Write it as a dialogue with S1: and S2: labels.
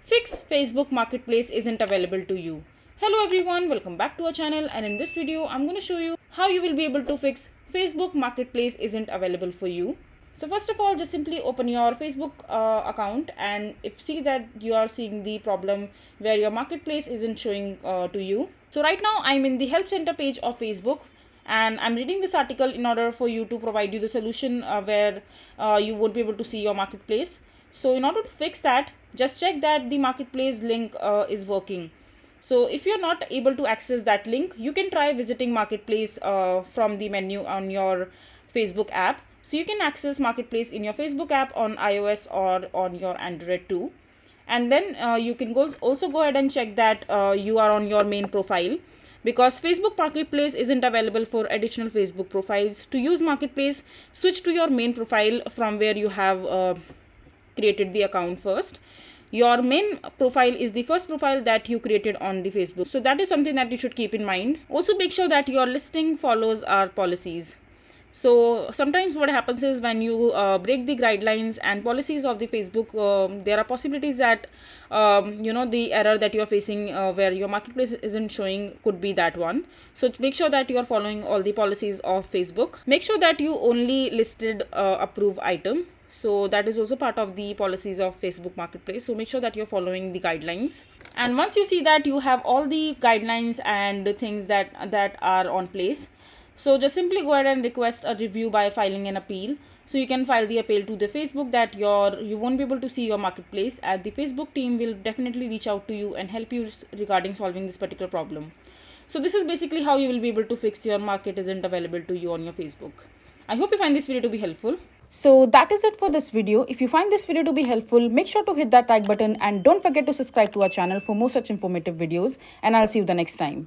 S1: Fix Facebook Marketplace isn't available to you. Hello everyone, welcome back to our channel, and in this video I'm going to show you how you will be able to fix Facebook Marketplace isn't available for you. So first of all, just simply open your Facebook account, and if see that you are seeing the problem where your marketplace isn't showing to you. So right now I'm in the help center page of Facebook, and I'm reading this article in order for you to provide you the solution where you won't be able to see your marketplace. So in order to fix that, just check that the marketplace link is working. So if you're not able to access that link, you can try visiting marketplace from the menu on your Facebook app. So you can access marketplace in your Facebook app on iOS or on your Android too. And then you can also go ahead and check that you are on your main profile, because Facebook Marketplace isn't available for additional Facebook profiles. To use Marketplace, switch to your main profile from where you have created the account first. Your main profile is the first profile that you created on the Facebook. So that is something that you should keep in mind. Also make sure that your listing follows our policies. So sometimes what happens is when you break the guidelines and policies of the Facebook, there are possibilities that the error that you're facing where your marketplace isn't showing could be that one. So make sure that you are following all the policies of Facebook. Make sure that you only listed approve item. So that is also part of the policies of Facebook Marketplace. So make sure that you're following the guidelines. And once you see that you have all the guidelines and the things that are on place, so just simply go ahead and request a review by filing an appeal. So you can file the appeal to the Facebook that you won't be able to see your marketplace, and the Facebook team will definitely reach out to you and help you regarding solving this particular problem. So this is basically how you will be able to fix your market isn't available to you on your Facebook. I hope you find this video to be helpful. So that is it for this video. If you find this video to be helpful, make sure to hit that like button and don't forget to subscribe to our channel for more such informative videos, and I'll see you the next time.